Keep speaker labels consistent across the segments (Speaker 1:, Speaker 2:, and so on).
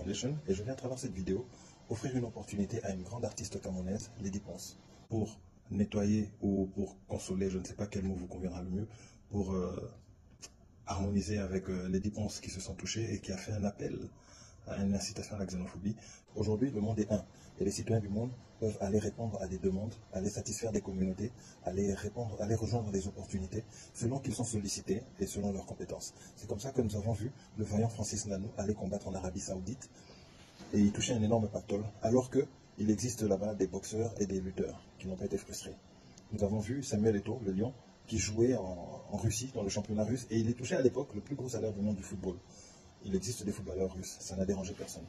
Speaker 1: Foundation et je viens à travers cette vidéo offrir une opportunité à une grande artiste camerounaise, Lady Ponce, pour nettoyer ou pour consoler, je ne sais pas quel mot vous conviendra le mieux, pour harmoniser avec Lady Ponce qui se sent touchée et qui a fait un appel à une incitation à la xénophobie. Aujourd'hui, le monde est un et les citoyens du monde peuvent aller répondre à des demandes, aller satisfaire des communautés, aller rejoindre des opportunités selon qu'ils sont sollicités et selon leurs compétences. C'est comme ça que nous avons vu le vaillant Francis Ngannou aller combattre en Arabie Saoudite et y toucher un énorme pactole, alors qu'il existe là-bas des boxeurs et des lutteurs qui n'ont pas été frustrés. Nous avons vu Samuel Eto'o, le lion, qui jouait en Russie, dans le championnat russe, et il est touché à l'époque le plus gros salaire du monde du football. Il existe des footballeurs russes, ça n'a dérangé personne.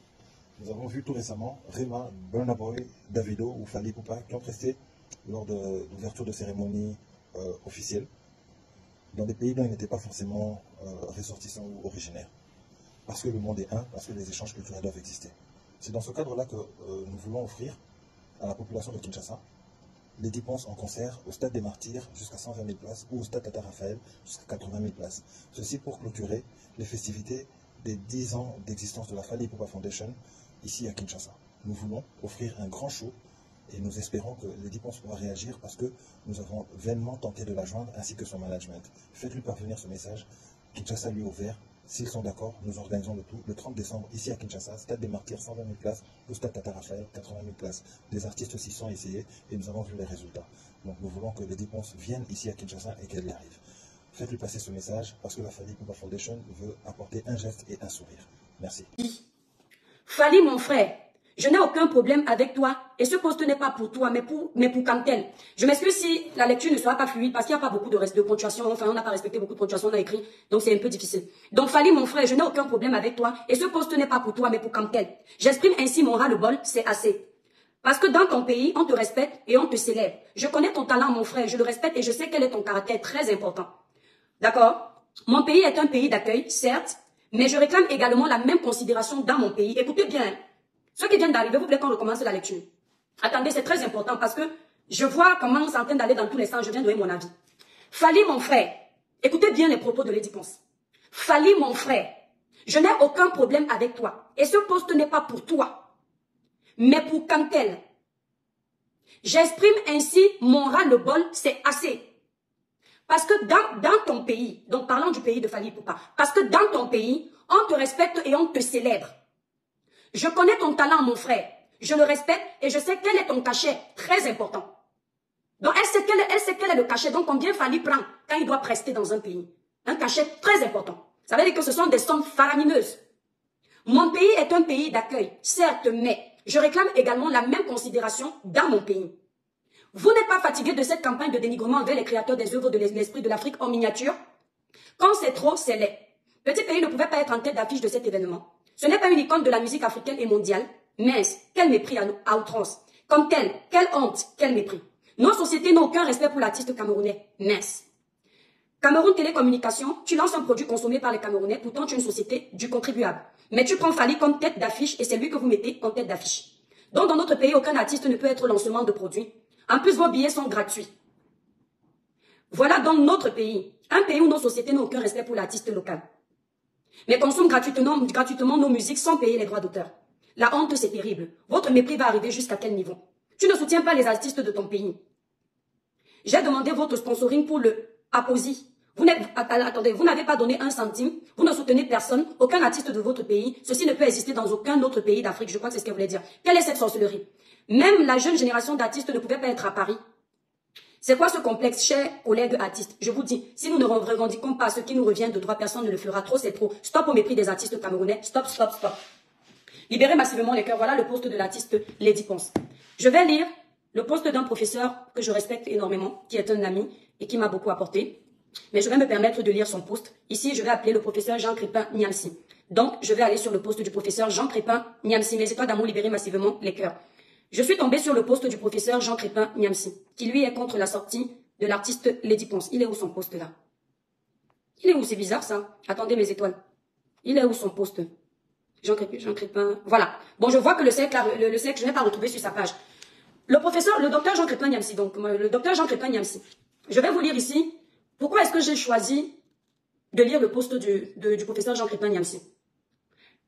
Speaker 1: Nous avons vu tout récemment Rema, Burna Boy, Davido ou Fally Ipupa qui ont presté lors de l'ouverture de cérémonies officielles dans des pays dont ils n'étaient pas forcément ressortissants ou originaires. Parce que le monde est un, parce que les échanges culturels doivent exister. C'est dans ce cadre-là que nous voulons offrir à la population de Kinshasa Lady Ponce en concert au Stade des Martyrs jusqu'à 120 000 places ou au Stade Tata Raphaël jusqu'à 80 000 places. Ceci pour clôturer les festivités des 10 ans d'existence de la Fally Ipupa Foundation ici à Kinshasa. Nous voulons offrir un grand show et nous espérons que Lady Ponce pourra réagir parce que nous avons vainement tenté de la joindre ainsi que son management. Faites-lui parvenir ce message. Kinshasa lui est ouvert. S'ils sont d'accord, nous organisons le tout le 30 décembre ici à Kinshasa, Stade des Martyrs, 120 000 places, ou Stade Tata Raphaël, 80 000 places. Des artistes aussi sont essayés et nous avons vu les résultats. Donc nous voulons que Lady Ponce vienne ici à Kinshasa et qu'elle y arrive. Faites-lui passer ce message parce que la Fally Ipupa Foundation veut apporter un geste et un sourire. Merci.
Speaker 2: Fally, mon frère, je n'ai aucun problème avec toi et ce poste n'est pas pour toi mais pour Kantel. Je m'excuse si la lecture ne sera pas fluide parce qu'il n'y a pas beaucoup de ponctuation, enfin on n'a pas respecté beaucoup de ponctuation, on a écrit, donc c'est un peu difficile. Donc Fally, mon frère, je n'ai aucun problème avec toi et ce poste n'est pas pour toi mais pour Kantel. J'exprime ainsi mon ras-le-bol, c'est assez. Parce que dans ton pays, on te respecte et on te célèbre. Je connais ton talent, mon frère, je le respecte et je sais quel est ton caractère très important. D'accord? Mon pays est un pays d'accueil, certes, mais je réclame également la même considération dans mon pays. Écoutez bien, ceux qui viennent d'arriver, vous voulez qu'on recommence la lecture. Attendez, c'est très important parce que je vois comment on s'entend d'aller dans tous les sens, je viens donner mon avis. Fally, mon frère, écoutez bien les propos de Lady Ponce. Fally, mon frère, je n'ai aucun problème avec toi et ce poste n'est pas pour toi, mais pour Kantel. J'exprime ainsi mon ras-le-bol, c'est assez. Parce que dans ton pays, donc parlons du pays de Fally Ipupa, parce que dans ton pays, on te respecte et on te célèbre. Je connais ton talent, mon frère. Je le respecte et je sais quel est ton cachet, très important. Donc elle sait quel est le cachet, donc combien Fally prend quand il doit prester dans un pays. Un cachet très important. Ça veut dire que ce sont des sommes faramineuses. Mon pays est un pays d'accueil, certes, mais je réclame également la même considération dans mon pays. Vous n'êtes pas fatigué de cette campagne de dénigrement envers les créateurs des œuvres de l'esprit de l'Afrique en miniature? Quand c'est trop, c'est laid. Petit pays ne pouvait pas être en tête d'affiche de cet événement. Ce n'est pas une icône de la musique africaine et mondiale. Mince, quel mépris à outrance. Comme tel, quelle honte, quel mépris. Nos sociétés n'ont aucun respect pour l'artiste camerounais. Mince. Cameroun Télécommunications, tu lances un produit consommé par les Camerounais, pourtant tu es une société du contribuable. Mais tu prends Fally comme tête d'affiche et c'est lui que vous mettez en tête d'affiche. Donc dans notre pays, aucun artiste ne peut être lancement de produit. En plus, vos billets sont gratuits. Voilà donc notre pays. Un pays où nos sociétés n'ont aucun respect pour l'artiste local. Mais consomment gratuitement nos musiques sans payer les droits d'auteur. La honte, c'est terrible. Votre mépris va arriver jusqu'à quel niveau? Tu ne soutiens pas les artistes de ton pays. J'ai demandé votre sponsoring pour le Apposi. Attendez, vous n'avez pas donné un centime. Vous ne soutenez personne, aucun artiste de votre pays. Ceci ne peut exister dans aucun autre pays d'Afrique. Je crois que c'est ce qu'elle voulait dire. Quelle est cette sorcellerie? Même la jeune génération d'artistes ne pouvait pas être à Paris. C'est quoi ce complexe, chers collègues artistes? Je vous dis, si nous ne revendiquons pas ce qui nous revient de droit, personne ne le fera. Trop, c'est trop. Stop au mépris des artistes camerounais. Stop, stop, stop. Libérez massivement les cœurs. Voilà le poste de l'artiste Lady Ponce. Je vais lire le poste d'un professeur que je respecte énormément, qui est un ami et qui m'a beaucoup apporté. Mais je vais me permettre de lire son poste. Ici, je vais appeler le professeur Jean Crépin Niamsi. Donc, je vais aller sur le poste du professeur Jean Crépin Niamsi. Mes étoiles d'amour, libérez massivement les cœurs. Je suis tombée sur le poste du professeur Jean Crépin Niamsi, qui lui est contre la sortie de l'artiste Lady Ponce. Il est où son poste là? Il est où? C'est bizarre ça. Attendez mes étoiles. Il est où son poste? Jean Crépin. Voilà. Bon, je vois que le cercle, je n'ai pas retrouvé sur sa page. Le docteur Jean Crépin Niamsi, donc le docteur Jean Crépin Niamsi. Je vais vous lire ici. Pourquoi est-ce que j'ai choisi de lire le poste du professeur Jean Crépin Niamsi?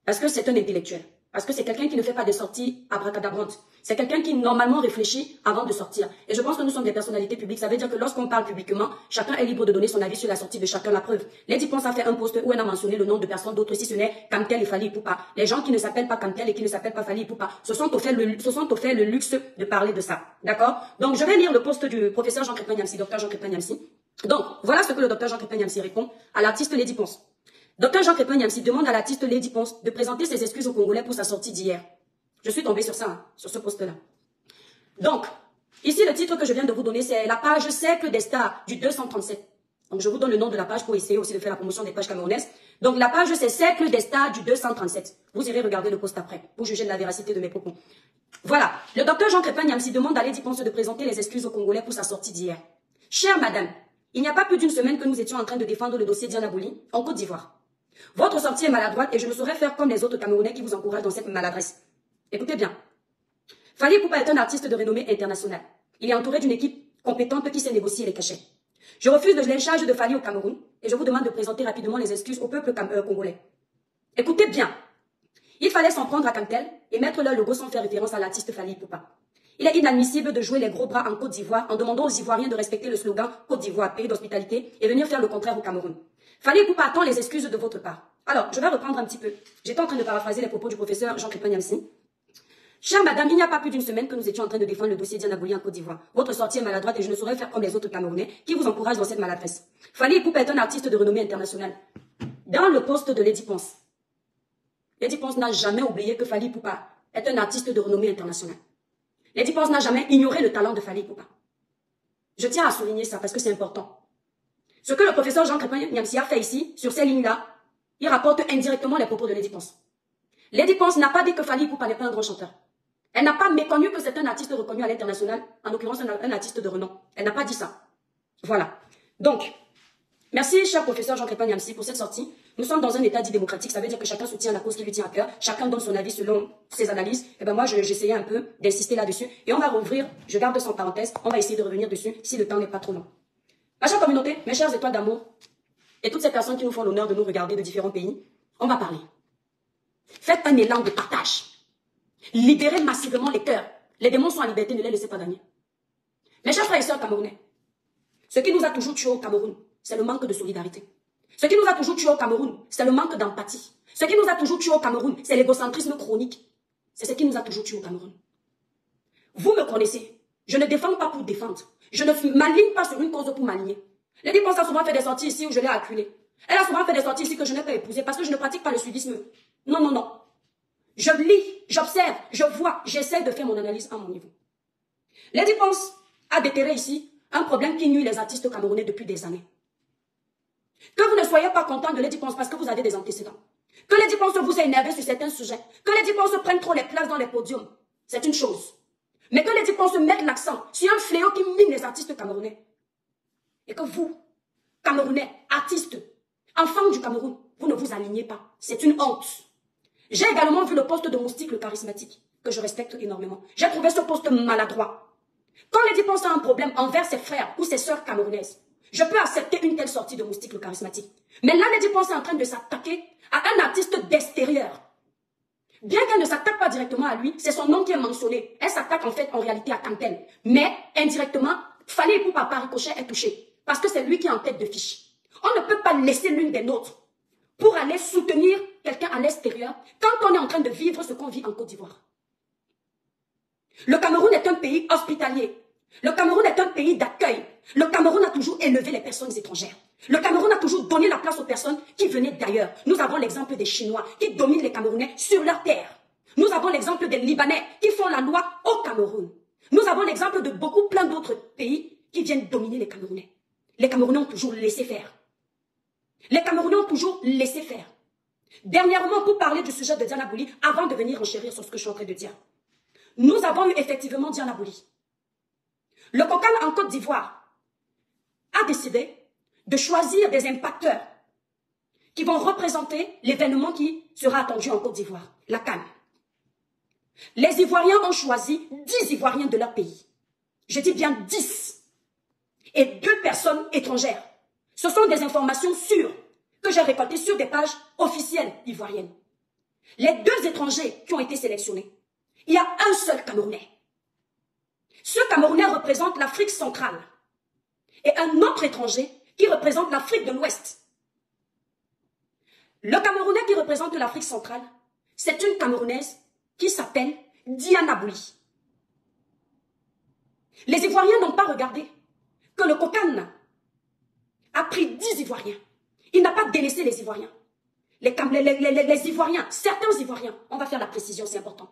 Speaker 2: Parce que c'est un intellectuel. Parce que c'est quelqu'un qui ne fait pas de sorties abracadabrantes. C'est quelqu'un qui normalement réfléchit avant de sortir. Et je pense que nous sommes des personnalités publiques. Ça veut dire que lorsqu'on parle publiquement, chacun est libre de donner son avis sur la sortie de chacun. La preuve. Lady Ponce a fait un post où elle a mentionné le nom de personnes d'autres, si ce n'est Kamtel et Fally Ipupa. Les gens qui ne s'appellent pas Kamtel et qui ne s'appellent pas Fally Ipupa se sont offert le luxe de parler de ça. D'accord? Donc, je vais lire le post du professeur Jean Crépin Niamsi, docteur Jean Crépin Niamsi. Donc, voilà ce que le docteur Jean Crépin Niamsi répond à l'artiste Lady Ponce. Docteur Jean Crépin Niamsi demande à l'artiste Lady Ponce de présenter ses excuses aux Congolais pour sa sortie d'hier. Je suis tombée sur ça, hein, sur ce post-là. Donc, ici, le titre que je viens de vous donner, c'est la page Cercle des Stars du 237. Donc, je vous donne le nom de la page pour essayer aussi de faire la promotion des pages camerounaises. Donc, la page, c'est Cercle des Stars du 237. Vous irez regarder le post après, pour juger de la véracité de mes propos. Voilà. Le docteur Jean Crépin Niamsi demande à Lady Ponce de présenter les excuses aux Congolais pour sa sortie d'hier. Chère madame, il n'y a pas plus d'une semaine que nous étions en train de défendre le dossier Diana Bouli en Côte d'Ivoire. Votre sortie est maladroite et je ne saurais faire comme les autres Camerounais qui vous encouragent dans cette maladresse. Écoutez bien. Fally Ipupa est un artiste de renommée internationale. Il est entouré d'une équipe compétente qui sait négocier les cachets. Je refuse le lynchage de Fally au Cameroun et je vous demande de présenter rapidement les excuses au peuple congolais. Écoutez bien. Il fallait s'en prendre à Kamtel et mettre leur logo sans faire référence à l'artiste Fally Ipupa. Il est inadmissible de jouer les gros bras en Côte d'Ivoire en demandant aux Ivoiriens de respecter le slogan Côte d'Ivoire, pays d'hospitalité, et venir faire le contraire au Cameroun. Fally Ipupa attend les excuses de votre part. Alors, je vais reprendre un petit peu. J'étais en train de paraphraser les propos du professeur Jean Crépin Niamsi. Chère madame, il n'y a pas plus d'une semaine que nous étions en train de défendre le dossier Diana Bouli en Côte d'Ivoire. Votre sortie est maladroite et je ne saurais faire comme les autres Camerounais qui vous encouragent dans cette maladresse. Fally Ipupa est un artiste de renommée internationale. Dans le poste de Lady Ponce, Lady Ponce n'a jamais oublié que Fally Ipupa est un artiste de renommée internationale. Lady Ponce n'a jamais ignoré le talent de Fally Ipupa. Je tiens à souligner ça parce que c'est important. Ce que le professeur Jean Crépin Niamsi a fait ici, sur ces lignes-là, il rapporte indirectement les propos de Lady Ponce. Lady Ponce n'a pas dit que Fally Ipupa n'est pas un grand chanteur. Elle n'a pas méconnu que c'est un artiste reconnu à l'international, en l'occurrence un artiste de renom. Elle n'a pas dit ça. Voilà. Donc, merci cher professeur Jean Crépin Niamsi pour cette sortie. Nous sommes dans un état dit démocratique, ça veut dire que chacun soutient la cause qui lui tient à cœur, chacun donne son avis selon ses analyses. Et ben moi, j'essayais un peu d'insister là-dessus. Et on va rouvrir, je garde ça en parenthèse, on va essayer de revenir dessus si le temps n'est pas trop long. Ma chère communauté, mes chères étoiles d'amour, et toutes ces personnes qui nous font l'honneur de nous regarder de différents pays, on va parler. Faites un élan de partage. Libérez massivement les cœurs. Les démons sont en liberté, ne les laissez pas gagner. Mes chers frères et sœurs camerounais, ce qui nous a toujours tués au Cameroun, c'est le manque de solidarité. Ce qui nous a toujours tués au Cameroun, c'est le manque d'empathie. Ce qui nous a toujours tués au Cameroun, c'est l'égocentrisme chronique. C'est ce qui nous a toujours tués au Cameroun. Vous me connaissez. Je ne défends pas pour défendre. Je ne m'aligne pas sur une cause pour m'aligner. Lady Ponce a souvent fait des sorties ici où je l'ai acculée. Elle a souvent fait des sorties ici que je n'ai pas épousées parce que je ne pratique pas le suivisme. Non, non, non. Je lis, j'observe, je vois, j'essaie de faire mon analyse à mon niveau. Lady Ponce a déterré ici un problème qui nuit les artistes camerounais depuis des années. Que vous ne soyez pas content de Lady Ponce parce que vous avez des antécédents. Que Lady Ponce vous ait énervé sur certains sujets. Que Lady Ponce prenne trop les places dans les podiums. C'est une chose. Mais que Lady Ponce mette l'accent sur un fléau qui mine les artistes camerounais. Et que vous, Camerounais, artistes, enfants du Cameroun, vous ne vous alignez pas. C'est une honte. J'ai également vu le poste de Moustique le charismatique, que je respecte énormément. J'ai trouvé ce poste maladroit. Quand Lady Ponce a un problème envers ses frères ou ses sœurs camerounaises, je peux accepter une telle sortie de Moustique le charismatique. Mais là, Lady Ponce est en train de s'attaquer à un artiste d'extérieur. Bien qu'elle ne s'attaque pas directement à lui, c'est son nom qui est mentionné. Elle s'attaque en fait en réalité à Kamtel. Mais indirectement, Fally Ipupa par ricochet est touché. Parce que c'est lui qui est en tête de fiche. On ne peut pas laisser l'une des nôtres pour aller soutenir quelqu'un à l'extérieur quand on est en train de vivre ce qu'on vit en Côte d'Ivoire. Le Cameroun est un pays hospitalier. Le Cameroun est un pays d'accueil. Le Cameroun a toujours élevé les personnes étrangères. Le Cameroun a toujours donné la place aux personnes qui venaient d'ailleurs. Nous avons l'exemple des Chinois qui dominent les Camerounais sur leur terre. Nous avons l'exemple des Libanais qui font la loi au Cameroun. Nous avons l'exemple de plein d'autres pays qui viennent dominer les Camerounais. Les Camerounais ont toujours laissé faire. Les Camerounais ont toujours laissé faire. Dernièrement, pour parler du sujet de Diana Bouli, avant de venir enchérir sur ce que je suis en train de dire, nous avons eu effectivement Diana Bouli. Le COCAN en Côte d'Ivoire a décidé de choisir des impacteurs qui vont représenter l'événement qui sera attendu en Côte d'Ivoire, la CAN. Les Ivoiriens ont choisi 10 Ivoiriens de leur pays. Je dis bien 10. Et 2 personnes étrangères. Ce sont des informations sûres que j'ai récoltées sur des pages officielles ivoiriennes. Les 2 étrangers qui ont été sélectionnés, il y a un seul Camerounais. Ce Camerounais représente l'Afrique centrale et un autre étranger qui représente l'Afrique de l'Ouest. Le Camerounais qui représente l'Afrique centrale, c'est une Camerounaise qui s'appelle Diana Bouli. Les Ivoiriens n'ont pas regardé que le Kokane a pris 10 Ivoiriens. Il n'a pas délaissé les Ivoiriens. Les Ivoiriens, certains Ivoiriens, on va faire la précision, c'est important.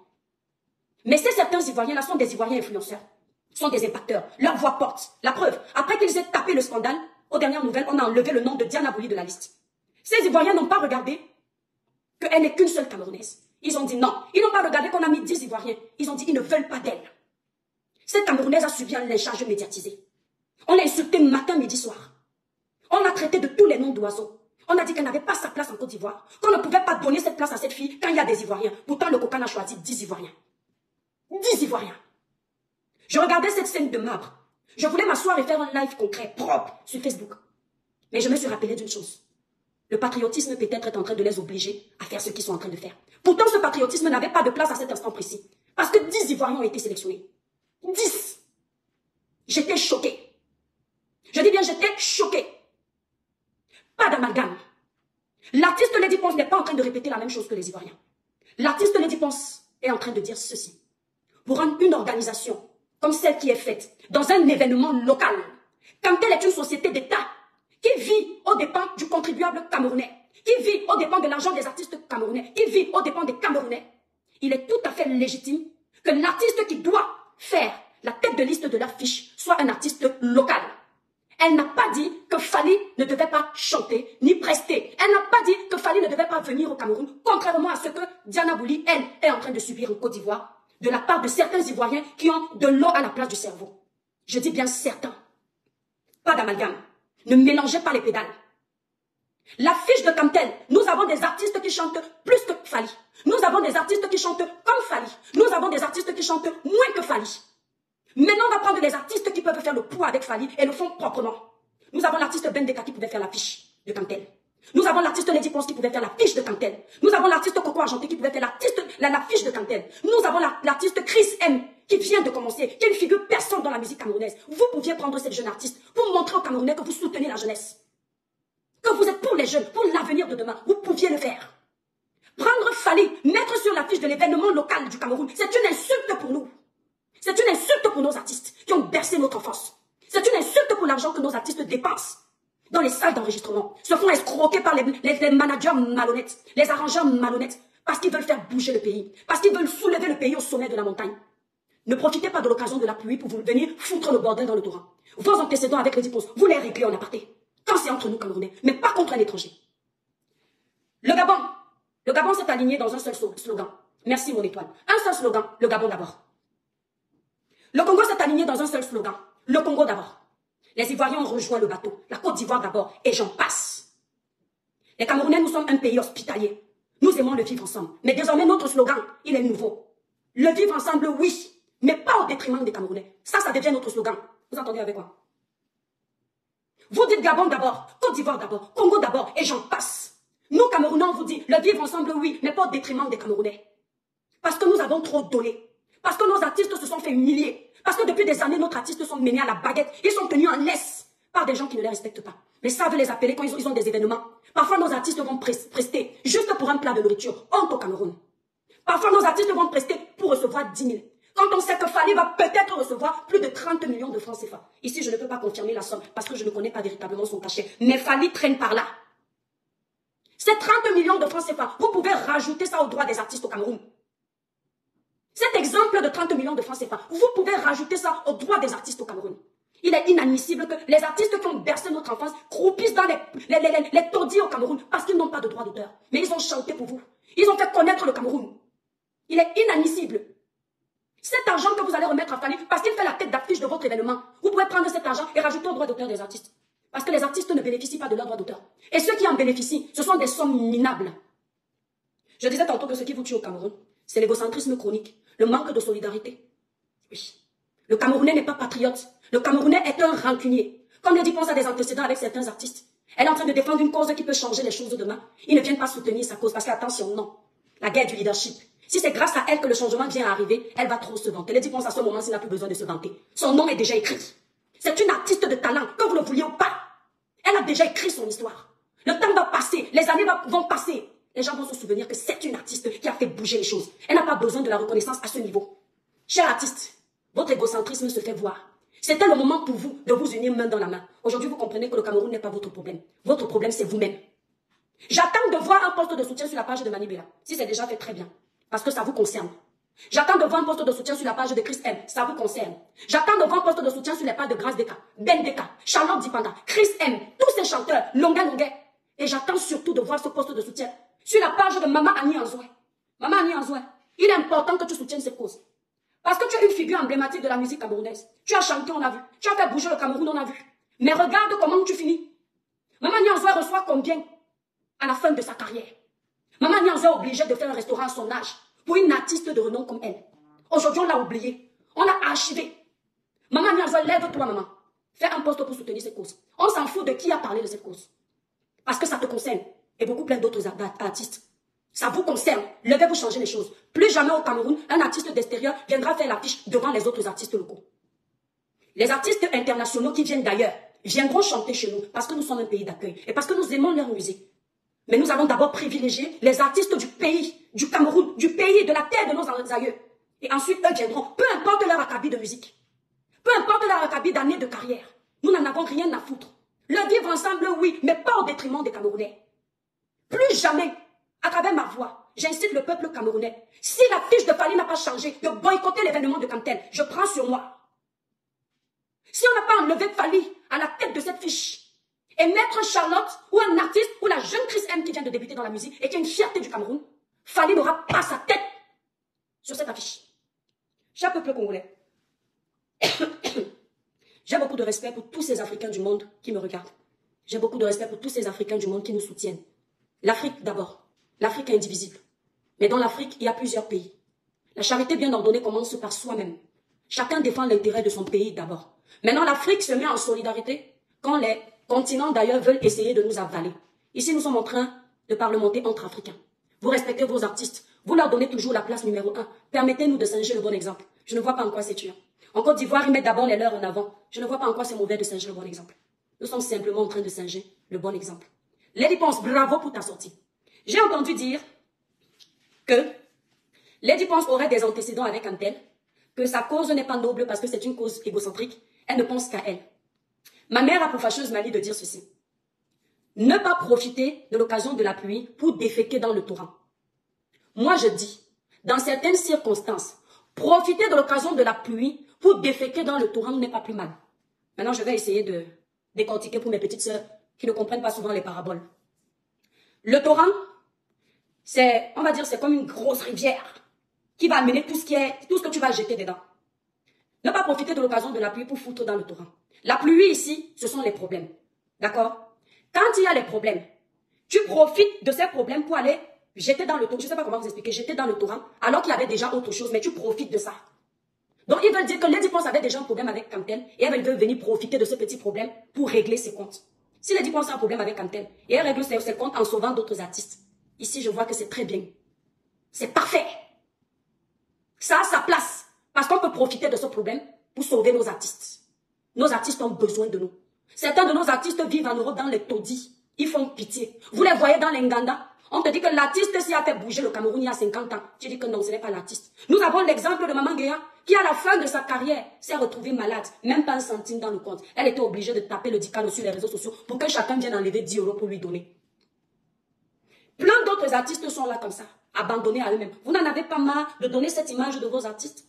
Speaker 2: Mais ces certains Ivoiriens-là sont des Ivoiriens influenceurs, sont des impacteurs. Leur voix porte. La preuve, après qu'ils aient tapé le scandale, aux dernières nouvelles, on a enlevé le nom de Diana Bouli de la liste. Ces Ivoiriens n'ont pas regardé qu'elle n'est qu'une seule Camerounaise. Ils ont dit non. Ils n'ont pas regardé qu'on a mis 10 Ivoiriens. Ils ont dit ils ne veulent pas d'elle. Cette Camerounaise a subi un lynchage médiatisé. On l'a insultée matin, midi, soir. On l'a traitée de tous les noms d'oiseaux. On a dit qu'elle n'avait pas sa place en Côte d'Ivoire, qu'on ne pouvait pas donner cette place à cette fille quand il y a des Ivoiriens. Pourtant, le Kokane a choisi 10 Ivoiriens. 10 Ivoiriens. Je regardais cette scène de marbre. Je voulais m'asseoir et faire un live concret, propre, sur Facebook. Mais je me suis rappelé d'une chose. Le patriotisme peut-être est en train de les obliger à faire ce qu'ils sont en train de faire. Pourtant, ce patriotisme n'avait pas de place à cet instant précis. Parce que 10 Ivoiriens ont été sélectionnés. 10. J'étais choquée. Je dis bien, j'étais choquée. Pas d'amalgame. L'artiste Lady Ponce n'est pas en train de répéter la même chose que les Ivoiriens. L'artiste Lady Ponce est en train de dire ceci. Pour une organisation comme celle qui est faite dans un événement local, quand elle est une société d'État qui vit aux dépens du contribuable camerounais, qui vit aux dépens de l'argent des artistes camerounais, qui vit aux dépens des Camerounais, il est tout à fait légitime que l'artiste qui doit faire la tête de liste de l'affiche soit un artiste local. Elle n'a pas dit que Fally ne devait pas chanter ni prester. Elle n'a pas dit que Fally ne devait pas venir au Cameroun, contrairement à ce que Diana Bouli, elle, est en train de subir en Côte d'Ivoire, de la part de certains Ivoiriens qui ont de l'eau à la place du cerveau. Je dis bien certains. Pas d'amalgame. Ne mélangez pas les pédales. L'affiche de Cantel, nous avons des artistes qui chantent plus que Fally. Nous avons des artistes qui chantent comme Fally. Nous avons des artistes qui chantent moins que Fally. Maintenant, on va prendre les artistes qui peuvent faire le poids avec Fally et le font proprement. Nous avons l'artiste Bendeka qui pouvait faire l'affiche de Cantel. Nous avons l'artiste Lady Ponce qui pouvait faire l'affiche de Cantel. Nous avons l'artiste Coco Argenté qui pouvait faire l'affiche de Cantel. Nous avons l'artiste Chris M qui vient de commencer, qui est une figure personne dans la musique camerounaise. Vous pouviez prendre cette jeune artiste pour montrer aux Camerounais que vous soutenez la jeunesse. Que vous êtes pour les jeunes, pour l'avenir de demain. Vous pouviez le faire. Prendre Fally, mettre sur l'affiche de l'événement local du Cameroun, c'est une insulte pour nous. C'est une insulte pour nos artistes qui ont bercé notre enfance. C'est une insulte pour l'argent que nos artistes dépensent dans les salles d'enregistrement. Se font escroquer par les managers malhonnêtes, les arrangeurs malhonnêtes, parce qu'ils veulent faire bouger le pays, parce qu'ils veulent soulever le pays au sommet de la montagne. Ne profitez pas de l'occasion de la pluie pour vous venir foutre le bordel dans le torrent. Vos antécédents avec les diplômes, vous les réglez en aparté. Quand c'est entre nous Camerounais, mais pas contre un étranger. Le Gabon s'est aligné dans un seul slogan. Merci mon étoile. Un seul slogan, le Gabon d'abord. Le Congo s'est aligné dans un seul slogan. Le Congo d'abord. Les Ivoiriens ont rejoint le bateau. La Côte d'Ivoire d'abord. Et j'en passe. Les Camerounais, nous sommes un pays hospitalier. Nous aimons le vivre ensemble. Mais désormais, notre slogan, il est nouveau. Le vivre ensemble, oui. Mais pas au détriment des Camerounais. Ça devient notre slogan. Vous entendez avec moi? Vous dites Gabon d'abord, Côte d'Ivoire d'abord, Congo d'abord, et j'en passe. Nous, Camerounais, on vous dit le vivre ensemble, oui, mais pas au détriment des Camerounais. Parce que nous avons trop donné. Parce que nos artistes se sont fait humilier. Parce que depuis des années, nos artistes sont menés à la baguette. Ils sont tenus en laisse par des gens qui ne les respectent pas. Mais savent les appeler quand ils ont des événements. Parfois, nos artistes vont prester juste pour un plat de nourriture. Honte au Cameroun. Parfois, nos artistes vont prester pour recevoir 10 000. Quand on sait que Fally va peut-être recevoir plus de 30 millions de francs CFA. Ici, je ne peux pas confirmer la somme parce que je ne connais pas véritablement son cachet. Mais Fally traîne par là. Ces 30 millions de francs CFA, vous pouvez rajouter ça aux droits des artistes au Cameroun. Cet exemple de 30 millions de francs CFA, vous pouvez rajouter ça aux droits des artistes au Cameroun. Il est inadmissible que les artistes qui ont bercé notre enfance croupissent dans les taudis au Cameroun parce qu'ils n'ont pas de droits d'auteur. Mais ils ont chanté pour vous. Ils ont fait connaître le Cameroun. Il est inadmissible. Cet argent que vous allez remettre à Fally, parce qu'il fait la tête d'affiche de votre événement, vous pouvez prendre cet argent et rajouter aux droits d'auteur des artistes. Parce que les artistes ne bénéficient pas de leurs droits d'auteur. Et ceux qui en bénéficient, ce sont des sommes minables. Je disais tantôt que ce qui vous tue au Cameroun, c'est l'égocentrisme chronique, le manque de solidarité. Oui. Le Camerounais n'est pas patriote. Le Camerounais est un rancunier. Comme Lady Ponce a des antécédents avec certains artistes. Elle est en train de défendre une cause qui peut changer les choses de demain. Ils ne viennent pas soutenir sa cause parce qu'attention, non. La guerre du leadership. Si c'est grâce à elle que le changement vient arriver, elle va trop se vanter. Lady Ponce, à ce moment, s'il n'a plus besoin de se vanter. Son nom est déjà écrit. C'est une artiste de talent, que vous le vouliez ou pas. Elle a déjà écrit son histoire. Le temps va passer, les années vont passer. Les gens vont se souvenir que c'est une artiste qui a fait bouger les choses. Elle n'a pas besoin de la reconnaissance à ce niveau. Cher artiste, votre égocentrisme se fait voir. C'était le moment pour vous de vous unir main dans la main. Aujourd'hui, vous comprenez que le Cameroun n'est pas votre problème. Votre problème, c'est vous-même. J'attends de voir un poste de soutien sur la page de Mani Bella. Si c'est déjà fait, très bien. Parce que ça vous concerne. J'attends de voir un poste de soutien sur la page de Chris M. Ça vous concerne. J'attends de voir un poste de soutien sur les pages de Grâce Deka, Ben Deka, Charlotte Dipanda, Chris M. Tous ces chanteurs, Longuet. Et j'attends surtout de voir ce poste de soutien sur la page de Maman Annie Anzoué. Maman Annie Anzoué, il est important que tu soutiennes ces causes. Parce que tu es une figure emblématique de la musique camerounaise. Tu as chanté, on a vu. Tu as fait bouger le Cameroun, on a vu. Mais regarde comment tu finis. Maman Annie Anzoué reçoit combien à la fin de sa carrière? Maman Annie est obligée de faire un restaurant à son âge pour une artiste de renom comme elle. Aujourd'hui, on l'a oublié. On l'a archivé. Maman Annie, lève-toi, maman. Fais un poste pour soutenir cette cause. On s'en fout de qui a parlé de cette cause. Parce que ça te concerne. Et beaucoup plein d'autres artistes. Ça vous concerne. Levez-vous changer les choses. Plus jamais au Cameroun, un artiste d'extérieur viendra faire l'affiche devant les autres artistes locaux. Les artistes internationaux qui viennent d'ailleurs viendront chanter chez nous parce que nous sommes un pays d'accueil et parce que nous aimons leur musique. Mais nous allons d'abord privilégier les artistes du pays, du Cameroun, du pays, de la terre de nos aïeux. Et ensuite, eux viendront, peu importe leur acabit de musique. Peu importe leur acabit d'années de carrière. Nous n'en avons rien à foutre. Le vivre ensemble, oui, mais pas au détriment des Camerounais. Plus jamais, à travers ma voix, j'incite le peuple camerounais. Si la fiche de Fally n'a pas changé, de boycotter l'événement de Cantel, je prends sur moi. Si on n'a pas enlevé Fally à la tête de cette fiche, et mettre Charlotte ou un artiste ou la jeune Chris M qui vient de débuter dans la musique et qui est une fierté du Cameroun, Fally n'aura pas sa tête sur cette affiche. Cher peuple congolais, j'ai beaucoup de respect pour tous ces Africains du monde qui me regardent. J'ai beaucoup de respect pour tous ces Africains du monde qui nous soutiennent. L'Afrique d'abord. L'Afrique est indivisible. Mais dans l'Afrique, il y a plusieurs pays. La charité bien ordonnée commence par soi-même. Chacun défend l'intérêt de son pays d'abord. Maintenant, l'Afrique se met en solidarité quand les continents d'ailleurs veulent essayer de nous avaler. Ici, nous sommes en train de parlementer entre Africains. Vous respectez vos artistes. Vous leur donnez toujours la place numéro 1. Permettez-nous de singer le bon exemple. Je ne vois pas en quoi c'est tuant. En Côte d'Ivoire, ils mettent d'abord les leurs en avant. Je ne vois pas en quoi c'est mauvais de singer le bon exemple. Nous sommes simplement en train de singer le bon exemple. Lady Ponce, bravo pour ta sortie. J'ai entendu dire que Lady Ponce aurait des antécédents avec un tel, que sa cause n'est pas noble parce que c'est une cause égocentrique. Elle ne pense qu'à elle. Ma mère a pour fâcheuse manie de dire ceci. Ne pas profiter de l'occasion de la pluie pour déféquer dans le torrent. Moi, je dis, dans certaines circonstances, profiter de l'occasion de la pluie pour déféquer dans le torrent n'est pas plus mal. Maintenant, je vais essayer de décortiquer pour mes petites sœurs qui ne comprennent pas souvent les paraboles. Le torrent, c'est, on va dire, c'est comme une grosse rivière qui va amener tout ce que tu vas jeter dedans. Ne pas profiter de l'occasion de la pluie pour foutre dans le torrent. La pluie ici, ce sont les problèmes. D'accord? Quand il y a les problèmes, tu profites de ces problèmes pour aller jeter dans le torrent. Je ne sais pas comment vous expliquer, jeter dans le torrent, alors qu'il y avait déjà autre chose, mais tu profites de ça. Donc, ils veulent dire que Lady Ponce avait déjà un problème avec Cantel et elle veut venir profiter de ce petit problème pour régler ses comptes. Si Lady Ponce a un problème avec Cantel et elle règle ses comptes en sauvant d'autres artistes, ici, je vois que c'est très bien. C'est parfait. Ça a sa place. Parce qu'on peut profiter de ce problème pour sauver nos artistes. Nos artistes ont besoin de nous. Certains de nos artistes vivent en Europe dans les taudis. Ils font pitié. Vous les voyez dans l'Inganda. On te dit que l'artiste s'y a fait bouger le Cameroun il y a 50 ans. Tu dis que non, ce n'est pas l'artiste. Nous avons l'exemple de Maman Guéa qui, à la fin de sa carrière, s'est retrouvée malade. Même pas un centime dans le compte. Elle était obligée de taper le dicano sur les réseaux sociaux pour que chacun vienne enlever 10 € pour lui donner. Plein d'autres artistes sont là comme ça, abandonnés à eux-mêmes. Vous n'en avez pas marre de donner cette image de vos artistes?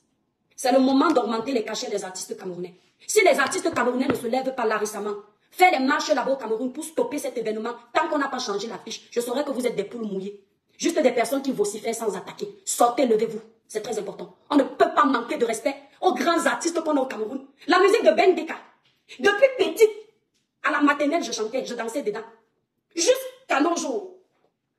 Speaker 2: C'est le moment d'augmenter les cachets des artistes camerounais. Si les artistes camerounais ne se lèvent pas là récemment, faites les marches là-bas au Cameroun pour stopper cet événement. Tant qu'on n'a pas changé l'affiche, je saurais que vous êtes des poules mouillées. Juste des personnes qui vocifèrent sans attaquer. Sortez, levez-vous. C'est très important. On ne peut pas manquer de respect aux grands artistes qu'on a au Cameroun. La musique de Ben Deka. Depuis petite, à la maternelle, je chantais, je dansais dedans. Jusqu'à nos jours.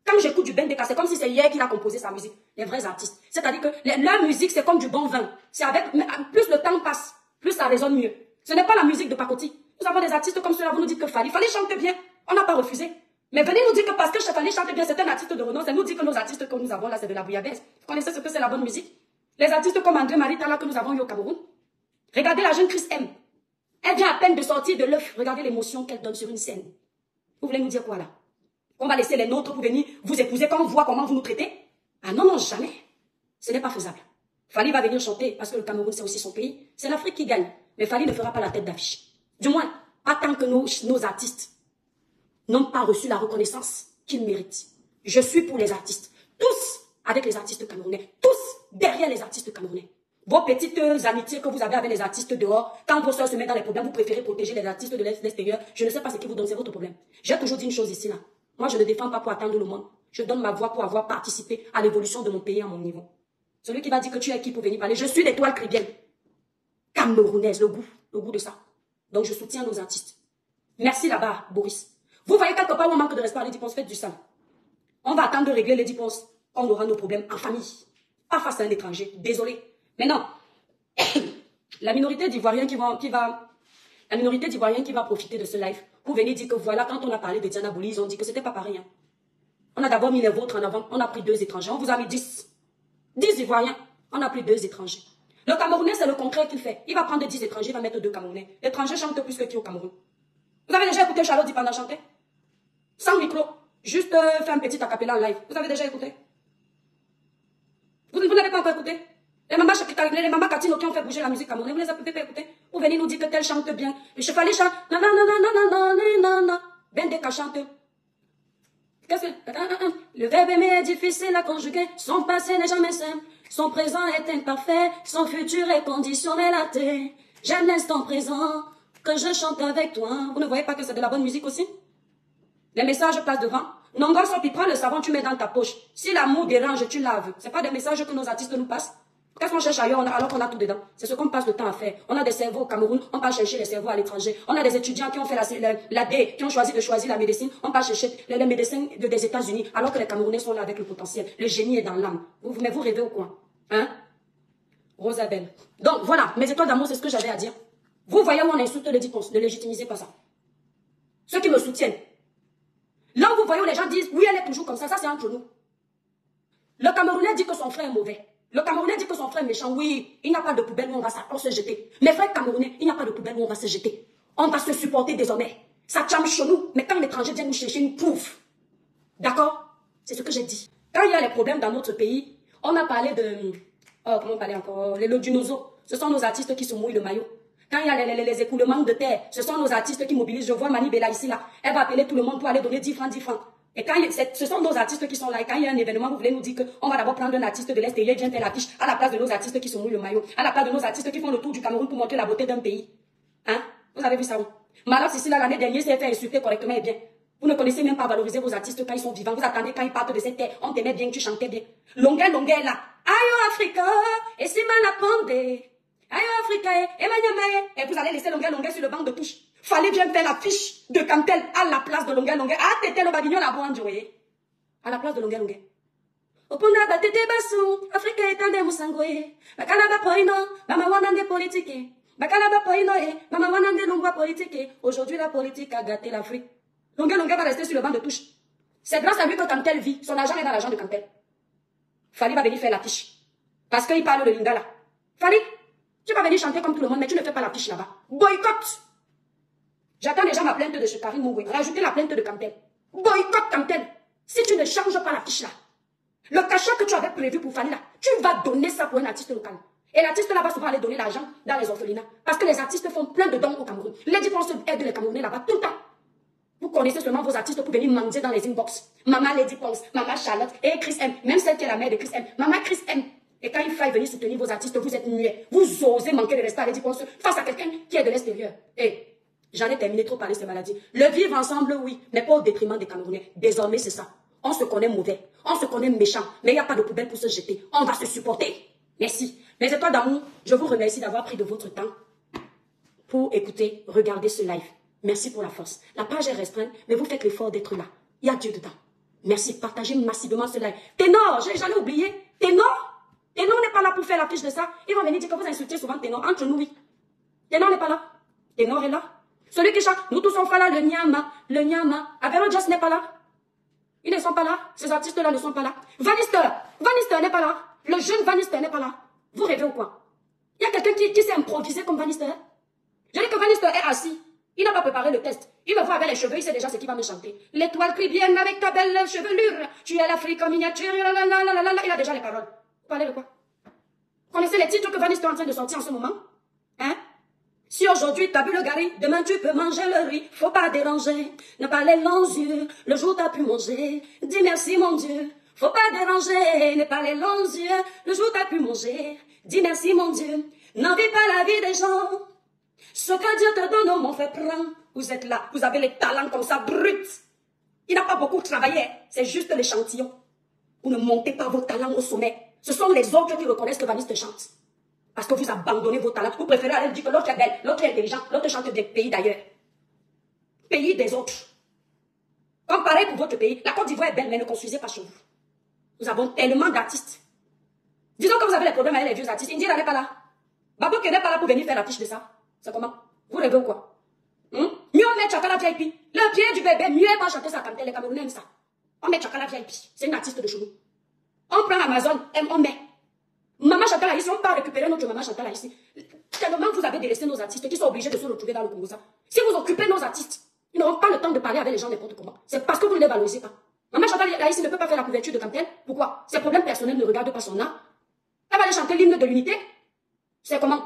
Speaker 2: Quand j'écoute du Ben Deka, c'est comme si c'est hier qu'il a composé sa musique. Les vrais artistes. C'est-à-dire que leur musique, c'est comme du bon vin. C'est avec, plus le temps passe, plus ça résonne mieux. Ce n'est pas la musique de pacotille. Nous avons des artistes comme cela, vous nous dites que Fally chanter bien. On n'a pas refusé. Mais venez nous dire que parce que Chefali chante bien, c'est un artiste de renom, c'est nous dire que nos artistes que nous avons là, c'est de la bouillabaisse. Vous connaissez ce que c'est la bonne musique? Les artistes comme André-Marie Tala que nous avons eu au Cameroun. Regardez la jeune Chris M. Elle vient à peine de sortir de l'œuf. Regardez l'émotion qu'elle donne sur une scène. Vous voulez nous dire quoi là? On va laisser les nôtres pour venir vous épouser quand on voit comment vous nous traitez? Ah non, non, jamais. Ce n'est pas faisable. Fally va venir chanter parce que le Cameroun c'est aussi son pays. C'est l'Afrique qui gagne. Mais Fally ne fera pas la tête d'affiche. Du moins, pas tant que nos artistes n'ont pas reçu la reconnaissance qu'ils méritent. Je suis pour les artistes. Tous avec les artistes camerounais. Tous derrière les artistes camerounais. Vos petites amitiés que vous avez avec les artistes dehors, quand vos soeurs se mettent dans les problèmes, vous préférez protéger les artistes de l'extérieur. Je ne sais pas ce qui vous donne, c'est votre problème. J'ai toujours dit une chose ici, là. Moi, je ne défends pas pour attendre le monde. Je donne ma voix pour avoir participé à l'évolution de mon pays à mon niveau. Celui qui va dire que tu es qui pour venir parler, je suis l'étoile chrétienne. Camerounaise, le goût de ça. Donc, je soutiens nos artistes. Merci là-bas, Boris. Vous voyez quelque part où on manque de respect à Lady Ponce, faites du sang. On va attendre de régler Lady Ponce. On aura nos problèmes en famille. Pas face à un étranger. Désolé. Mais non. La minorité d'Ivoiriens qui va profiter de ce live pour venir dire que voilà, quand on a parlé de Diana Bouli, ils ont dit que c'était pas pareil. Hein. On a d'abord mis les vôtres en avant. On a pris 2 étrangers. On vous a mis 10. 10 Ivoiriens. On a pris 2 étrangers. Le Camerounais, c'est le contraire qu'il fait. Il va prendre 10 étrangers, il va mettre 2 Camerounais. L'étranger chante plus que qui au Cameroun. Vous avez déjà écouté Charlotte Dipanda chanter? Sans micro. Juste faire un petit acapella en live. Vous avez déjà écouté? Vous n'avez pas encore écouté? Les mamas Katino qui ont fait bouger la musique camerounaise, vous les avez pas écouté? Vous venez nous dire que tel chante bien. Le Chefali chante. Non, non, non, non, non, non, non, non. Ben Deka chante. Qu'est-ce que... Le verbe aimer est difficile à conjuguer. Son passé n'est jamais simple. Son présent est imparfait. Son futur est conditionnel à thé. J'aime l'instant présent que je chante avec toi. Vous ne voyez pas que c'est de la bonne musique aussi? Les messages passent devant. Non, gosse, puis prends le savon, tu mets dans ta poche. Si l'amour dérange, tu laves. C'est pas des messages que nos artistes nous passent. Qu'est-ce qu'on cherche ailleurs alors qu'on a tout dedans? C'est ce qu'on passe le temps à faire. On a des cerveaux au Cameroun, on part chercher les cerveaux à l'étranger. On a des étudiants qui ont fait la D, qui ont choisi de choisir la médecine. On part chercher les médecins des États-Unis, alors que les Camerounais sont là avec le potentiel. Le génie est dans l'âme. Mais vous rêvez au coin. Hein? Rosabelle. Donc voilà, mes étoiles d'amour, c'est ce que j'avais à dire. Vous voyez où on insulte les Ponce, ne légitimisez pas ça. Ceux qui me soutiennent. Là où vous voyez où les gens disent, oui, elle est toujours comme ça c'est entre nous. Le Camerounais dit que son frère est mauvais. Le Camerounais dit que son frère est méchant. Oui, il n'y a pas de poubelle où on va se jeter. Mes frères Camerounais, il n'y a pas de poubelle où on va se jeter. On va se supporter désormais. Ça tient chez nous. Mais quand l'étranger vient nous chercher, nous prouve. D'accord? C'est ce que j'ai dit. Quand il y a les problèmes dans notre pays, on a parlé de... Oh, comment on parlait encore? Les Lodinozo. Ce sont nos artistes qui se mouillent le maillot. Quand il y a les écoulements de terre, ce sont nos artistes qui mobilisent. Je vois Mani Bella ici, là. Elle va appeler tout le monde pour aller donner 10 francs, 10 francs. Et quand ce sont nos artistes qui sont là, et quand il y a un événement, vous voulez nous dire qu'on va d'abord prendre un artiste de l'extérieur, vient faire l'affiche, à la place de nos artistes qui se mouillent le maillot, à la place de nos artistes qui font le tour du Cameroun pour montrer la beauté d'un pays. Hein? Vous avez vu ça où? Malheur, ici, là, l'année dernière, c'est fait insulter correctement et bien. Vous ne connaissez même pas valoriser vos artistes quand ils sont vivants. Vous attendez quand ils partent de cette terre. On t'aimait bien, tu chantais bien. Longueur est là. Ayo Africa, et si mal appendé. Ayo Africa, et Manyamae. Et vous allez laisser Longueur sur le banc de touche. Fallait bien faire l'affiche de Cantel à la place de Longueur. Ah, t'étais le bagignon là-bas, voyez. À la place de Longueur. Opunda batete basu, Africa est un moussangoué. Bakalaba poino, mama wanande politique. Bakalaba poino, mama wanande longwa politique. Aujourd'hui, la politique a gâté l'Afrique. Longueur va rester sur le banc de touche. C'est grâce à lui que Cantel vit. Son argent est dans l'argent de Cantel. Fally va venir faire l'affiche. Parce qu'il parle de Lingala. Fally, tu vas venir chanter comme tout le monde, mais tu ne fais pas l'affiche là-bas. Boycott. J'attends déjà ma plainte de ce Karim Moué. Rajoutez la plainte de Cantel. Boycott Cantel. Si tu ne changes pas l'affiche là, le cachet que tu avais prévu pour Fally là, tu vas donner ça pour un artiste local. Et l'artiste là va souvent aller donner l'argent dans les orphelinats. Parce que les artistes font plein de dons au Cameroun. Lady Ponce aide les Camerounais là-bas tout le temps. Vous connaissez seulement vos artistes pour venir mendier dans les inbox. Maman Lady Ponce, Maman Charlotte et Chris M. Même celle qui est la mère de Chris M. Maman Chris M. Et quand il faille venir soutenir vos artistes, vous êtes muets. Vous osez manquer de respect à Lady Ponce face à quelqu'un qui est de l'extérieur. Et j'en ai terminé trop parler de ces maladies. Le vivre ensemble, oui, mais pas au détriment des Camerounais. Désormais, c'est ça. On se connaît mauvais, on se connaît méchant, mais il n'y a pas de poubelle pour se jeter. On va se supporter. Merci. Mes étoiles d'amour, je vous remercie d'avoir pris de votre temps pour écouter, regarder ce live. Merci pour la force. La page est restreinte, mais vous faites l'effort d'être là. Il y a Dieu dedans. Merci. Partagez massivement ce live. Ténor, j'en ai oublié. Ténor n'est pas là pour faire la fiche de ça. Ils vont venir dire que vous insultez souvent Ténor. Entre nous, oui. Ténor n'est pas là. Ténor est là. Celui qui chante, nous tous on fait là, le Nyama. Avero Just n'est pas là. Ils ne sont pas là. Ces artistes-là ne sont pas là. Vanister n'est pas là. Le jeune Vanister n'est pas là. Vous rêvez ou quoi? Il y a quelqu'un qui s'est improvisé comme Vanister. Je dis que Vanister est assis. Il n'a pas préparé le test. Il me voit avec les cheveux, il sait déjà ce qu'il va me chanter. L'étoile crie bien avec ta belle chevelure. Tu es l'Afrique en miniature. Il a déjà les paroles. Vous parlez de quoi? Vous connaissez les titres que Vanister est en train de sortir en ce moment? Hein? Si aujourd'hui t'as bu le gari, demain tu peux manger le riz. Faut pas déranger, n'a pas les longs yeux. Le jour t'as pu manger, dis merci mon Dieu. Faut pas déranger, n'a pas les longs yeux. Le jour t'as pu manger, dis merci mon Dieu. N'envie pas la vie des gens. Ce que Dieu te donne, mon frère, prends. Vous êtes là, vous avez les talents comme ça, bruts. Il n'a pas beaucoup travaillé, c'est juste l'échantillon. Vous ne montez pas vos talents au sommet. Ce sont les autres qui reconnaissent que Vaniste chante. Parce que vous abandonnez vos talents. Vous préférez aller dire que l'autre est belle, l'autre est intelligent, l'autre chante bien, pays d'ailleurs. Pays des autres. Comme pareil pour votre pays, la Côte d'Ivoire est belle, mais ne construisez pas chez vous. Nous avons tellement d'artistes. Disons que vous avez les problèmes avec les vieux artistes. Indira n'est pas là. Babou qui n'est pas là pour venir faire l'affiche de ça. C'est comment? Vous rêvez ou quoi? Mieux on met Chakala VIP. Le pied du bébé, mieux pas chanter ça quand les Camerounais aiment ça. On met Chakala VIP. C'est une artiste de chez nous. On prend Amazon, on met. Maman Chakala ici, on peut récupérer notre maman Chakala ici. Tellement vous avez délaissé nos artistes qui sont obligés de se retrouver dans le Congo. Si vous occupez nos artistes, ils n'auront pas le temps de parler avec les gens n'importe comment. C'est parce que vous ne les valorisez pas. Maman Chakala ici ne peut pas faire la couverture de Cantel. Pourquoi? Ses problèmes personnels ne regardent pas son art. Elle va aller chanter l'hymne de l'unité. C'est comment?